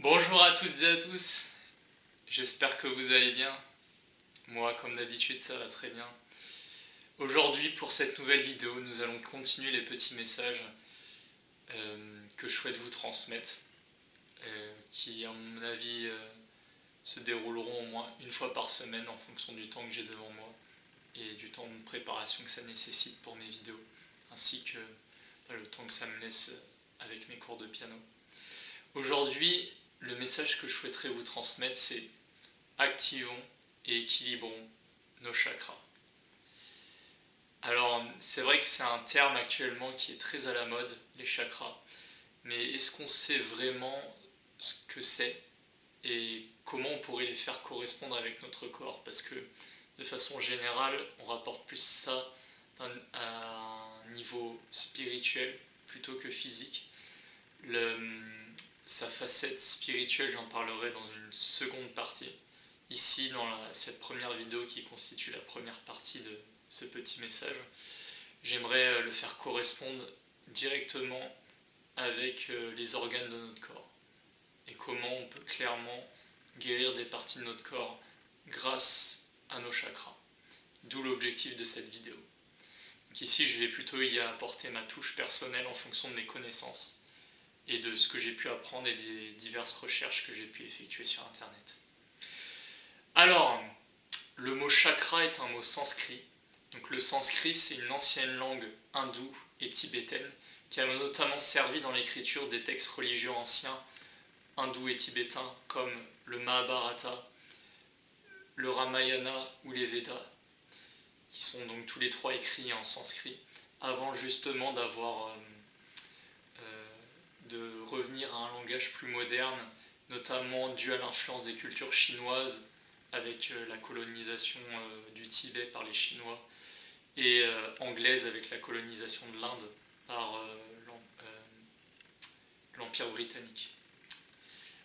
Bonjour à toutes et à tous, j'espère que vous allez bien. Moi, comme d'habitude, ça va très bien. Aujourd'hui, pour cette nouvelle vidéo, nous allons continuer les petits messages que je souhaite vous transmettre, qui, à mon avis, se dérouleront au moins une fois par semaine en fonction du temps que j'ai devant moi et du temps de préparation que ça nécessite pour mes vidéos, ainsi que le temps que ça me laisse avec mes cours de piano. Aujourd'hui, le message que je souhaiterais vous transmettre, c'est activons et équilibrons nos chakras. Alors, c'est vrai que c'est un terme actuellement qui est très à la mode, les chakras, mais est-ce qu'on sait vraiment ce que c'est et comment on pourrait les faire correspondre avec notre corps? Parce que de façon générale, on rapporte plus ça à un niveau spirituel plutôt que physique. Sa facette spirituelle, j'en parlerai dans une seconde partie. Ici, dans cette première vidéo qui constitue la première partie de ce petit message, j'aimerais le faire correspondre directement avec les organes de notre corps et comment on peut clairement guérir des parties de notre corps grâce à nos chakras. D'où l'objectif de cette vidéo. Donc ici, je vais plutôt y apporter ma touche personnelle en fonction de mes connaissances et de ce que j'ai pu apprendre et des diverses recherches que j'ai pu effectuer sur Internet. Alors, le mot chakra est un mot sanskrit. Donc le sanskrit, c'est une ancienne langue hindoue et tibétaine qui a notamment servi dans l'écriture des textes religieux anciens hindous et tibétains comme le Mahabharata, le Ramayana ou les Védas, qui sont donc tous les trois écrits en sanskrit, avant justement de revenir à un langage plus moderne, notamment dû à l'influence des cultures chinoises avec la colonisation du Tibet par les Chinois et anglaise avec la colonisation de l'Inde par l'Empire britannique.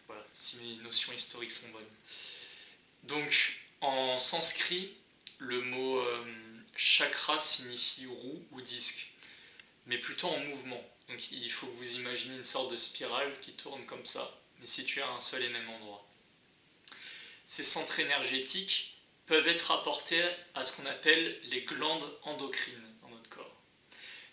Voilà, si mes notions historiques sont bonnes. Donc, en sanskrit, le mot chakra signifie roue ou disque, mais plutôt en mouvement. Donc, il faut que vous imaginez une sorte de spirale qui tourne comme ça, mais située à un seul et même endroit. Ces centres énergétiques peuvent être rapportés à ce qu'on appelle les glandes endocrines dans notre corps.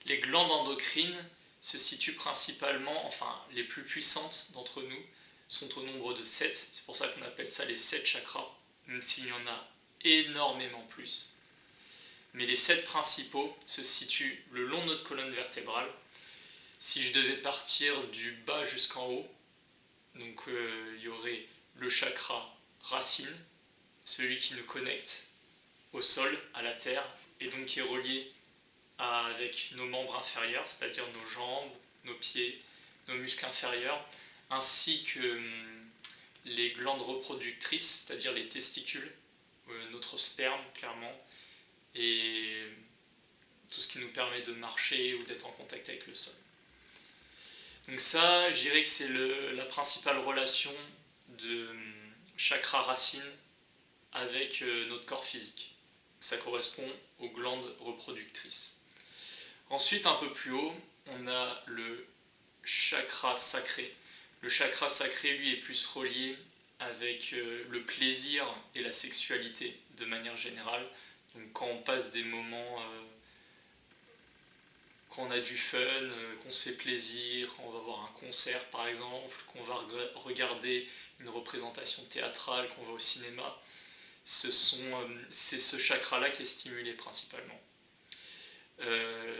Les glandes endocrines se situent principalement, enfin les plus puissantes d'entre nous, sont au nombre de 7, c'est pour ça qu'on appelle ça les 7 chakras, même s'il y en a énormément plus. Mais les 7 principaux se situent le long de notre colonne vertébrale. Si je devais partir du bas jusqu'en haut, donc il y aurait le chakra racine, celui qui nous connecte au sol, à la terre, et donc qui est relié avec nos membres inférieurs, c'est-à-dire nos jambes, nos pieds, nos muscles inférieurs, ainsi que les glandes reproductrices, c'est-à-dire les testicules, notre sperme clairement, et tout ce qui nous permet de marcher ou d'être en contact avec le sol. Donc ça, je dirais que c'est la principale relation de chakra racine avec notre corps physique. Ça correspond aux glandes reproductrices. Ensuite, un peu plus haut, on a le chakra sacré. Le chakra sacré, lui, est plus relié avec le plaisir et la sexualité de manière générale. Donc quand on passe des moments, quand on a du fun, qu'on se fait plaisir, quand on va voir un concert par exemple, qu'on va regarder une représentation théâtrale, qu'on va au cinéma, c'est ce chakra-là qui est stimulé principalement.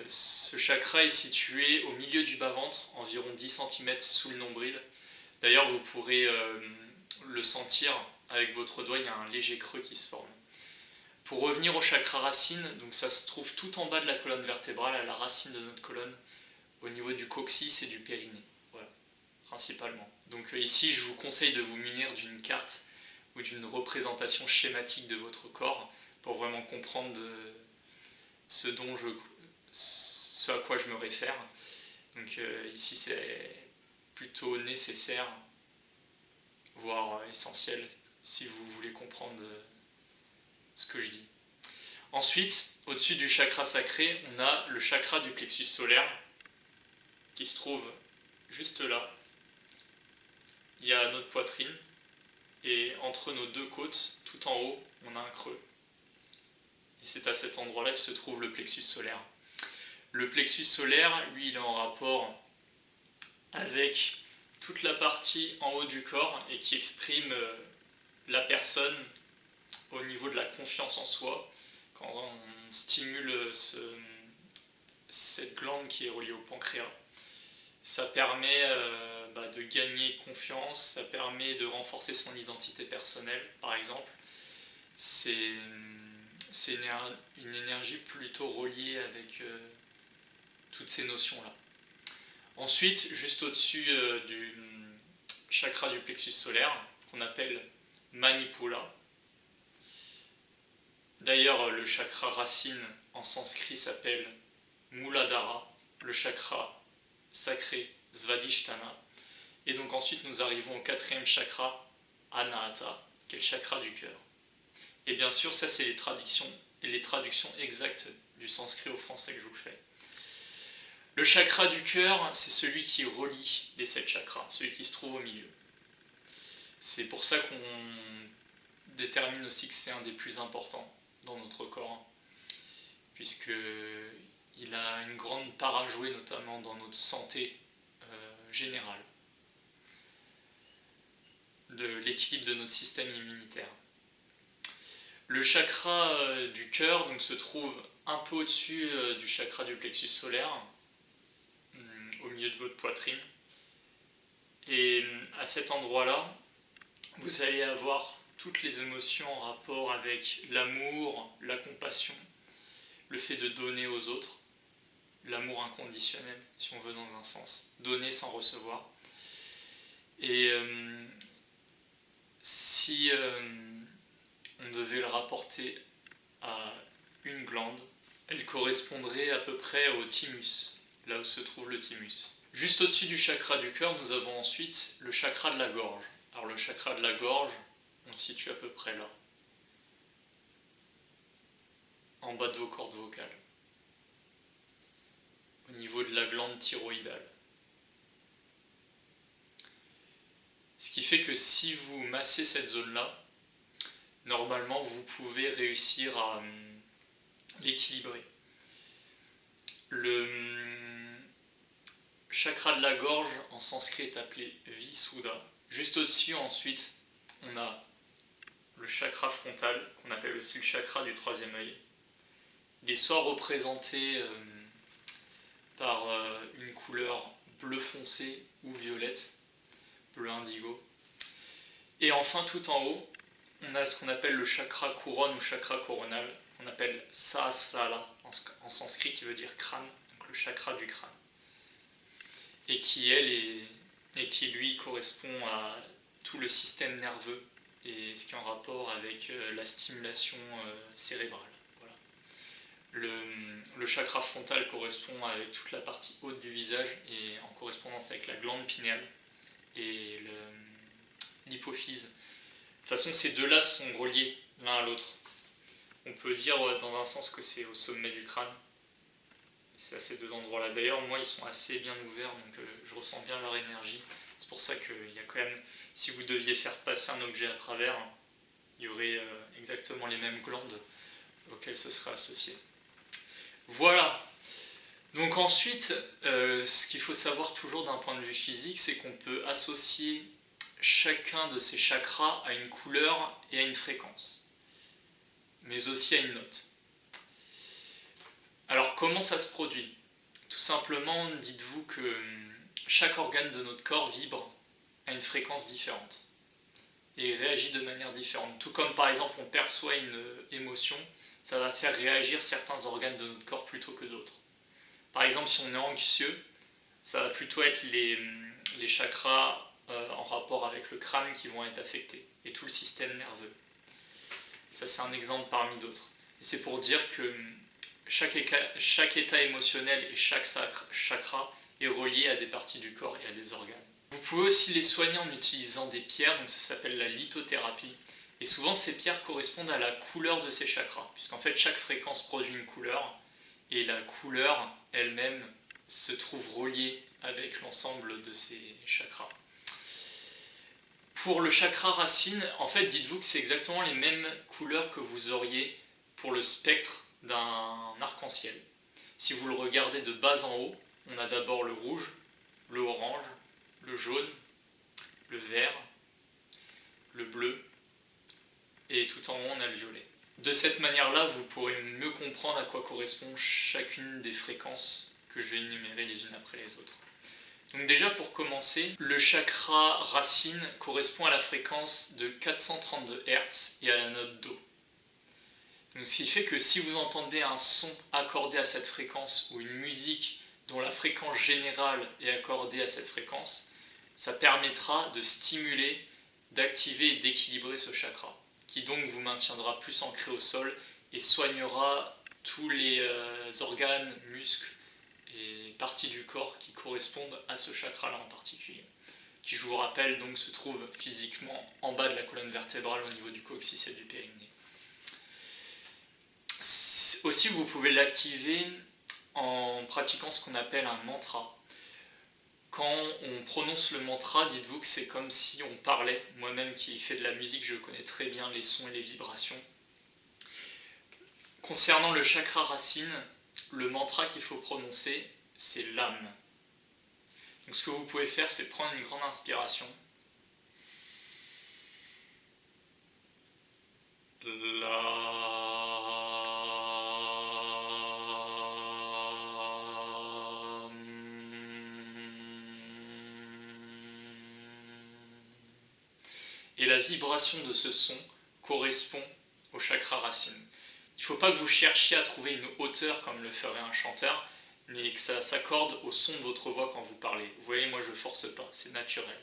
Ce chakra est situé au milieu du bas-ventre, environ 10 cm sous le nombril. D'ailleurs, vous pourrez le sentir avec votre doigt, il y a un léger creux qui se forme. Pour revenir au chakra racine, donc ça se trouve tout en bas de la colonne vertébrale, à la racine de notre colonne, au niveau du coccyx et du périnée. Voilà, principalement. Donc ici, je vous conseille de vous munir d'une carte ou d'une représentation schématique de votre corps pour vraiment comprendre ce à quoi je me réfère. Donc ici, c'est plutôt nécessaire, voire essentiel, si vous voulez comprendre ce que je dis. Ensuite, au-dessus du chakra sacré, on a le chakra du plexus solaire, qui se trouve juste là. il y a notre poitrine, et entre nos deux côtes, tout en haut, on a un creux. Et c'est à cet endroit-là que se trouve le plexus solaire. Le plexus solaire, lui, il est en rapport avec toute la partie en haut du corps et qui exprime la personne au niveau de la confiance en soi. Quand on stimule cette glande qui est reliée au pancréas, ça permet de gagner confiance, ça permet de renforcer son identité personnelle, par exemple. C'est une énergie plutôt reliée avec toutes ces notions-là. Ensuite, juste au-dessus du chakra du plexus solaire, qu'on appelle Manipula. D'ailleurs, le chakra racine en sanskrit s'appelle Muladhara, le chakra sacré Svadhisthana. Et donc ensuite, nous arrivons au quatrième chakra, Anahata, qui est le chakra du cœur. Et bien sûr, ça c'est les traductions exactes du sanskrit au français que je vous fais. Le chakra du cœur, c'est celui qui relie les 7 chakras, celui qui se trouve au milieu. C'est pour ça qu'on détermine aussi que c'est un des plus importants dans notre corps, puisqu'il a une grande part à jouer, notamment dans notre santé générale, de l'équilibre de notre système immunitaire. Le chakra du cœur donc, se trouve un peu au-dessus du chakra du plexus solaire, au milieu de votre poitrine. Et à cet endroit-là, vous allez avoir toutes les émotions en rapport avec l'amour, la compassion, le fait de donner aux autres, l'amour inconditionnel, si on veut dans un sens, donner sans recevoir. Et si on devait le rapporter à une glande, elle correspondrait à peu près au thymus, là où se trouve le thymus. Juste au-dessus du chakra du cœur, nous avons ensuite le chakra de la gorge. Alors le chakra de la gorge, on le situe à peu près là, en bas de vos cordes vocales, au niveau de la glande thyroïdale. Ce qui fait que si vous massez cette zone-là, normalement vous pouvez réussir à l'équilibrer. Le chakra de la gorge en sanskrit est appelé Visuddha. Juste au-dessus ensuite, on a le chakra frontal, qu'on appelle aussi le chakra du troisième œil. Il est soit représenté par une couleur bleu foncé ou violette, bleu indigo. Et enfin, tout en haut, on a ce qu'on appelle le chakra couronne ou chakra coronal, qu'on appelle Sahasrara en sanskrit, qui veut dire crâne, donc le chakra du crâne. Et qui lui correspond à tout le système nerveux et ce qui est en rapport avec la stimulation cérébrale. Voilà. Le chakra frontal correspond avec toute la partie haute du visage et en correspondance avec la glande pinéale et l'hypophyse. De toute façon, ces deux-là sont reliés l'un à l'autre. On peut dire dans un sens que c'est au sommet du crâne. C'est à ces deux endroits-là. D'ailleurs, moi, ils sont assez bien ouverts, donc je ressens bien leur énergie. C'est pour ça qu'il y a quand même, si vous deviez faire passer un objet à travers, il y aurait exactement les mêmes glandes auxquelles ce serait associé. Voilà. Donc ensuite, ce qu'il faut savoir toujours d'un point de vue physique, c'est qu'on peut associer chacun de ces chakras à une couleur et à une fréquence, mais aussi à une note. Alors comment ça se produit ? Tout simplement, dites-vous que chaque organe de notre corps vibre à une fréquence différente et réagit de manière différente. Tout comme par exemple on perçoit une émotion, ça va faire réagir certains organes de notre corps plutôt que d'autres. Par exemple, si on est anxieux, ça va plutôt être les chakras en rapport avec le crâne qui vont être affectés et tout le système nerveux. Ça, c'est un exemple parmi d'autres. Et c'est pour dire que chaque état émotionnel et chaque chakra est relié à des parties du corps et à des organes. Vous pouvez aussi les soigner en utilisant des pierres, donc ça s'appelle la lithothérapie. Et souvent, ces pierres correspondent à la couleur de ces chakras, puisqu'en fait, chaque fréquence produit une couleur, et la couleur elle-même se trouve reliée avec l'ensemble de ces chakras. Pour le chakra racine, en fait, dites-vous que c'est exactement les mêmes couleurs que vous auriez pour le spectre d'un arc-en-ciel. Si vous le regardez de bas en haut, on a d'abord le rouge, le orange, le jaune, le vert, le bleu, et tout en haut on a le violet. De cette manière-là, vous pourrez mieux comprendre à quoi correspond chacune des fréquences que je vais énumérer les unes après les autres. Donc déjà pour commencer, le chakra racine correspond à la fréquence de 432 Hz et à la note Do. Donc, ce qui fait que si vous entendez un son accordé à cette fréquence ou une musique dont la fréquence générale est accordée à cette fréquence, ça permettra de stimuler, d'activer et d'équilibrer ce chakra, qui donc vous maintiendra plus ancré au sol et soignera tous les organes, muscles et parties du corps qui correspondent à ce chakra-là en particulier, qui, je vous rappelle, donc se trouve physiquement en bas de la colonne vertébrale au niveau du coccyx et du périnée. Aussi, vous pouvez l'activer en pratiquant ce qu'on appelle un mantra. Quand on prononce le mantra, dites-vous que c'est comme si on parlait. Moi-même qui fais de la musique, je connais très bien les sons et les vibrations. Concernant le chakra racine, le mantra qu'il faut prononcer, c'est l'âme. Donc ce que vous pouvez faire, c'est prendre une grande inspiration. Et la vibration de ce son correspond au chakra racine. Il ne faut pas que vous cherchiez à trouver une hauteur comme le ferait un chanteur, mais que ça s'accorde au son de votre voix quand vous parlez. Vous voyez, moi je ne force pas, c'est naturel.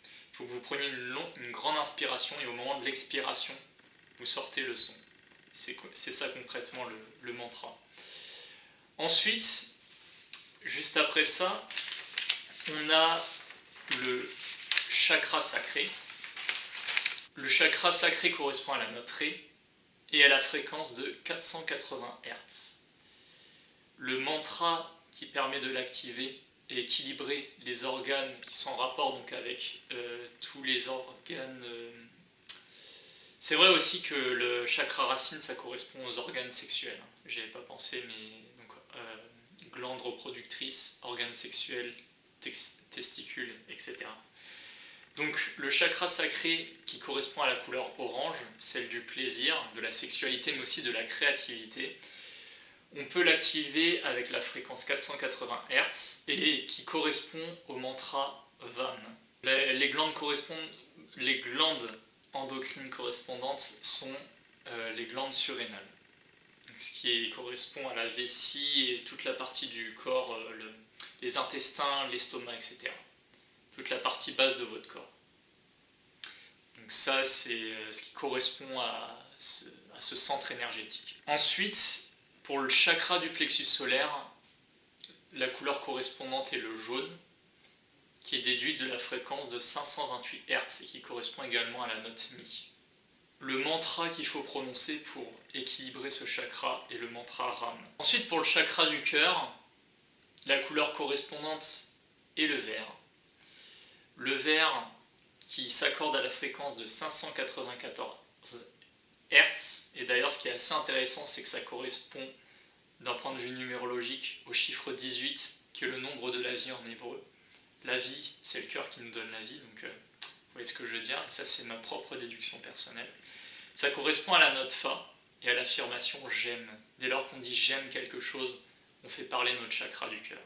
Il faut que vous preniez une grande inspiration et au moment de l'expiration, vous sortez le son. C'est ça concrètement le mantra. Ensuite, juste après ça, on a le chakra sacré. Le chakra sacré correspond à la note Ré et à la fréquence de 480 Hz. Le mantra qui permet de l'activer et équilibrer les organes qui sont en rapport donc avec tous les organes. C'est vrai aussi que le chakra racine, ça correspond aux organes sexuels. J'y avais pas pensé, mais donc, glandes reproductrices, organes sexuels, testicules, etc. Donc le chakra sacré qui correspond à la couleur orange, celle du plaisir, de la sexualité, mais aussi de la créativité, on peut l'activer avec la fréquence 480 Hz et qui correspond au mantra VAM. Les glandes endocrines correspondantes sont les glandes surrénales, donc, ce qui correspond à la vessie et toute la partie du corps, les intestins, l'estomac, etc. Toute la partie basse de votre corps. Donc ça, c'est ce qui correspond à ce centre énergétique. Ensuite, pour le chakra du plexus solaire, la couleur correspondante est le jaune, qui est déduite de la fréquence de 528 Hz et qui correspond également à la note Mi. Le mantra qu'il faut prononcer pour équilibrer ce chakra est le mantra Ram. Ensuite, pour le chakra du cœur, la couleur correspondante est le vert. Le vert qui s'accorde à la fréquence de 594 Hz. Et d'ailleurs, ce qui est assez intéressant, c'est que ça correspond d'un point de vue numérologique au chiffre 18, qui est le nombre de la vie en hébreu. La vie, c'est le cœur qui nous donne la vie, donc vous voyez ce que je veux dire, et ça c'est ma propre déduction personnelle. Ça correspond à la note Fa et à l'affirmation j'aime. Dès lors qu'on dit j'aime quelque chose, on fait parler notre chakra du cœur.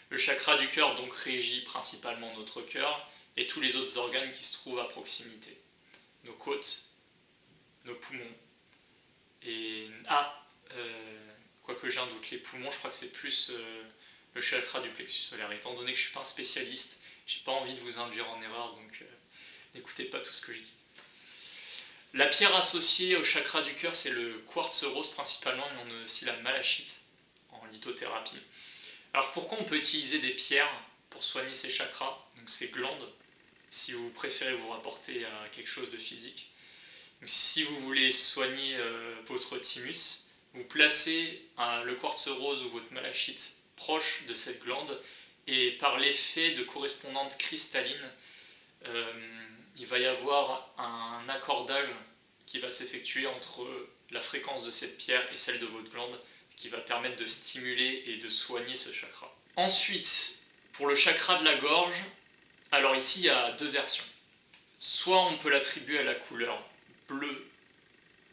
Le chakra du cœur donc régit principalement notre cœur et tous les autres organes qui se trouvent à proximité. Nos côtes, nos poumons, et quoique j'ai un doute, les poumons, je crois que c'est plus le chakra du plexus solaire. Étant donné que je ne suis pas un spécialiste, j'ai pas envie de vous induire en erreur, donc n'écoutez pas tout ce que je dis. La pierre associée au chakra du cœur, c'est le quartz rose principalement, mais on a aussi la malachite en lithothérapie. Alors pourquoi on peut utiliser des pierres pour soigner ces chakras, donc ces glandes, si vous préférez vous rapporter à quelque chose de physique. Donc, si vous voulez soigner votre thymus, vous placez le quartz rose ou votre malachite proche de cette glande et par l'effet de correspondante cristalline, il va y avoir un accordage qui va s'effectuer entre la fréquence de cette pierre et celle de votre glande, ce qui va permettre de stimuler et de soigner ce chakra. Ensuite, pour le chakra de la gorge, alors ici il y a deux versions. Soit on peut l'attribuer à la couleur bleu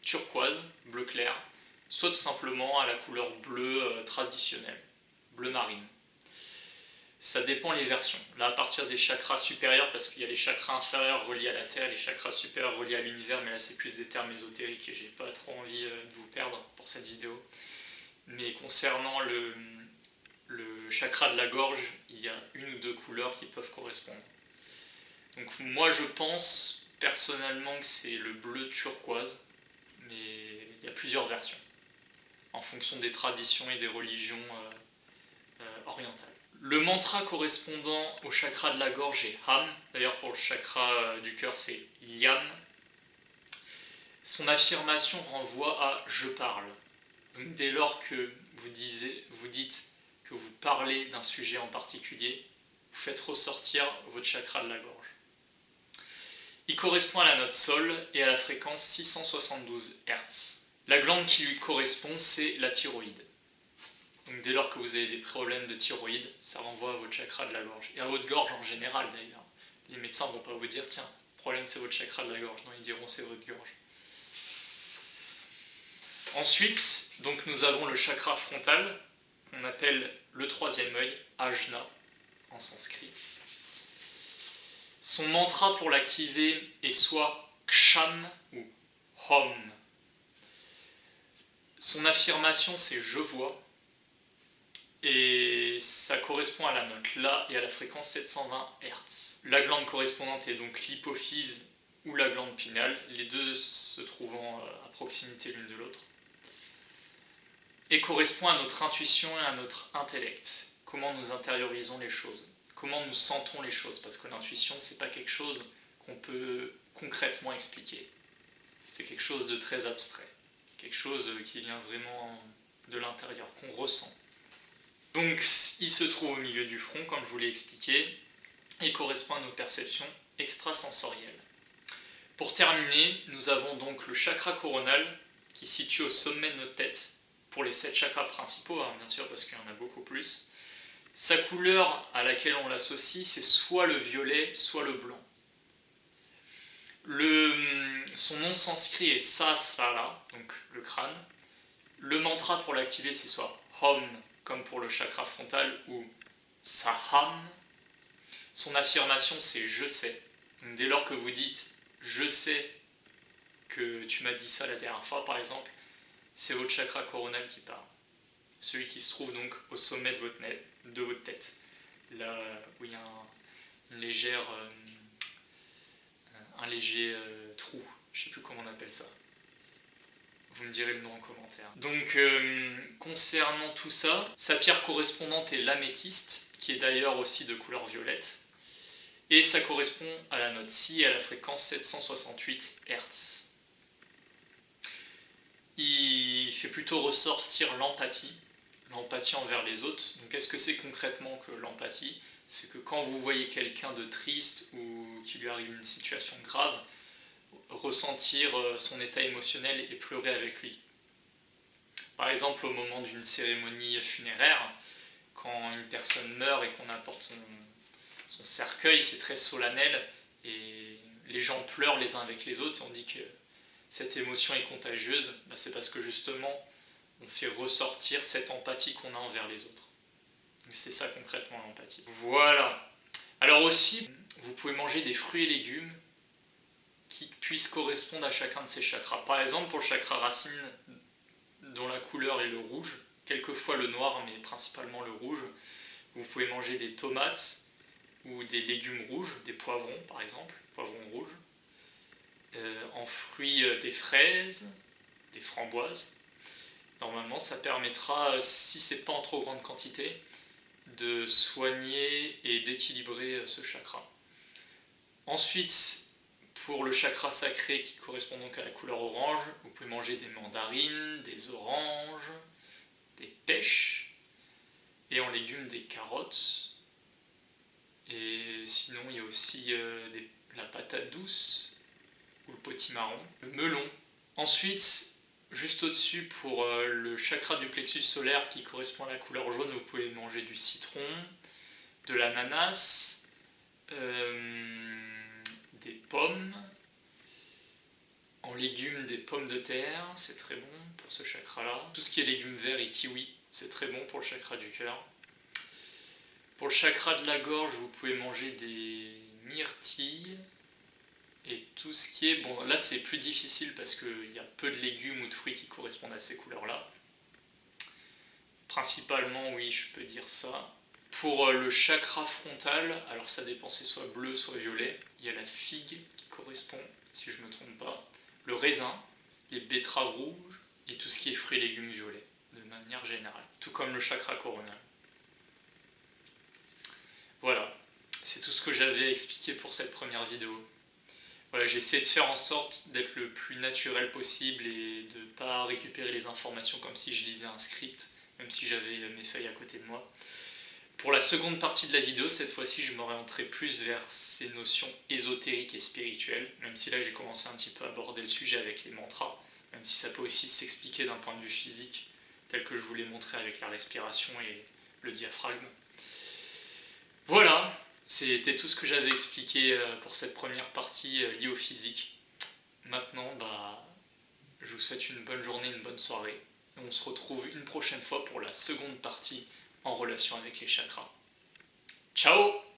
turquoise, bleu clair, soit tout simplement à la couleur bleu traditionnelle, bleu marine. Ça dépend les versions. Là, à partir des chakras supérieurs, parce qu'il y a les chakras inférieurs reliés à la Terre et les chakras supérieurs reliés à l'univers, mais là c'est plus des termes ésotériques et j'ai pas trop envie de vous perdre pour cette vidéo. Mais concernant le chakra de la gorge, il y a une ou deux couleurs qui peuvent correspondre. Donc moi je pense personnellement que c'est le bleu turquoise, mais il y a plusieurs versions, en fonction des traditions et des religions orientales. Le mantra correspondant au chakra de la gorge est Ham, d'ailleurs pour le chakra du cœur c'est Yam. Son affirmation renvoie à « je parle ». Donc dès lors que vous dites que vous parlez d'un sujet en particulier, vous faites ressortir votre chakra de la gorge. Il correspond à la note Sol et à la fréquence 672 Hz. La glande qui lui correspond, c'est la thyroïde. Donc dès lors que vous avez des problèmes de thyroïde, ça renvoie à votre chakra de la gorge. Et à votre gorge en général d'ailleurs. Les médecins ne vont pas vous dire, tiens, le problème c'est votre chakra de la gorge. Non, ils diront c'est votre gorge. Ensuite, donc, nous avons le chakra frontal, qu'on appelle le troisième œil, Ajna, en sanskrit. Son mantra pour l'activer est soit Ksham ou Hom. Son affirmation c'est « je vois ». Et ça correspond à la note La et à la fréquence 720 Hz. La glande correspondante est donc l'hypophyse ou la glande pinéale, les deux se trouvant à proximité l'une de l'autre. Et correspond à notre intuition et à notre intellect. Comment nous intériorisons les choses, comment nous sentons les choses, parce que l'intuition, c'est pas quelque chose qu'on peut concrètement expliquer. C'est quelque chose de très abstrait, quelque chose qui vient vraiment de l'intérieur, qu'on ressent. Donc, il se trouve au milieu du front, comme je vous l'ai expliqué, et correspond à nos perceptions extrasensorielles. Pour terminer, nous avons donc le chakra coronal, qui se situe au sommet de notre tête, pour les 7 chakras principaux, hein, bien sûr, parce qu'il y en a beaucoup plus. Sa couleur à laquelle on l'associe, c'est soit le violet, soit le blanc. Son nom sanskrit est Sahasrara, donc le crâne. Le mantra pour l'activer, c'est soit Hom, comme pour le chakra frontal, ou Saham. Son affirmation, c'est « je sais ». Donc, dès lors que vous dites « je sais que tu m'as dit ça la dernière fois », par exemple, c'est votre chakra coronal qui parle. Celui qui se trouve donc au sommet de votre tête. Là où il y a un léger trou. Je ne sais plus comment on appelle ça. Vous me direz le nom en commentaire. Donc, concernant tout ça, sa pierre correspondante est l'améthyste, qui est d'ailleurs aussi de couleur violette. Et ça correspond à la note Si et à la fréquence 768 Hz. Il fait plutôt ressortir l'empathie envers les autres. Donc qu'est-ce que c'est concrètement que l'empathie ? C'est que quand vous voyez quelqu'un de triste ou qui lui arrive une situation grave, ressentir son état émotionnel et pleurer avec lui. Par exemple, au moment d'une cérémonie funéraire, quand une personne meurt et qu'on apporte son cercueil, c'est très solennel et les gens pleurent les uns avec les autres et on dit que cette émotion est contagieuse, c'est parce que justement on fait ressortir cette empathie qu'on a envers les autres. C'est ça concrètement l'empathie. Voilà. Alors aussi, vous pouvez manger des fruits et légumes qui puissent correspondre à chacun de ces chakras. Par exemple, pour le chakra racine, dont la couleur est le rouge, quelquefois le noir, mais principalement le rouge, vous pouvez manger des tomates ou des légumes rouges, des poivrons par exemple, poivrons rouges. En fruits, des fraises, des framboises. Normalement, ça permettra, si c'est pas en trop grande quantité, de soigner et d'équilibrer ce chakra. Ensuite, pour le chakra sacré qui correspond donc à la couleur orange, vous pouvez manger des mandarines, des oranges, des pêches, et en légumes des carottes. Et sinon, il y a aussi la patate douce ou le potimarron, le melon. Ensuite, juste au-dessus, pour le chakra du plexus solaire qui correspond à la couleur jaune, vous pouvez manger du citron, de l'ananas, des pommes, en légumes des pommes de terre, c'est très bon pour ce chakra-là. Tout ce qui est légumes verts et kiwi, c'est très bon pour le chakra du cœur. Pour le chakra de la gorge, vous pouvez manger des myrtilles et tout ce qui est... Bon, là c'est plus difficile parce qu'il y a peu de légumes ou de fruits qui correspondent à ces couleurs-là. Principalement, oui, je peux dire ça. Pour le chakra frontal, alors ça dépend, c'est soit bleu, soit violet. Il y a la figue qui correspond, si je ne me trompe pas. Le raisin, les betteraves rouges et tout ce qui est fruits et légumes violets, de manière générale. Tout comme le chakra coronal. Voilà, c'est tout ce que j'avais à expliquer pour cette première vidéo. Voilà, j'ai essayé de faire en sorte d'être le plus naturel possible et de ne pas récupérer les informations comme si je lisais un script, même si j'avais mes feuilles à côté de moi. Pour la seconde partie de la vidéo, cette fois-ci, je m'orienterai plus vers ces notions ésotériques et spirituelles, même si là j'ai commencé un petit peu à aborder le sujet avec les mantras, même si ça peut aussi s'expliquer d'un point de vue physique, tel que je vous l'ai montré avec la respiration et le diaphragme. Voilà, c'était tout ce que j'avais expliqué pour cette première partie liée au physique. Maintenant, je vous souhaite une bonne journée, une bonne soirée. Et on se retrouve une prochaine fois pour la seconde partie en relation avec les chakras. Ciao!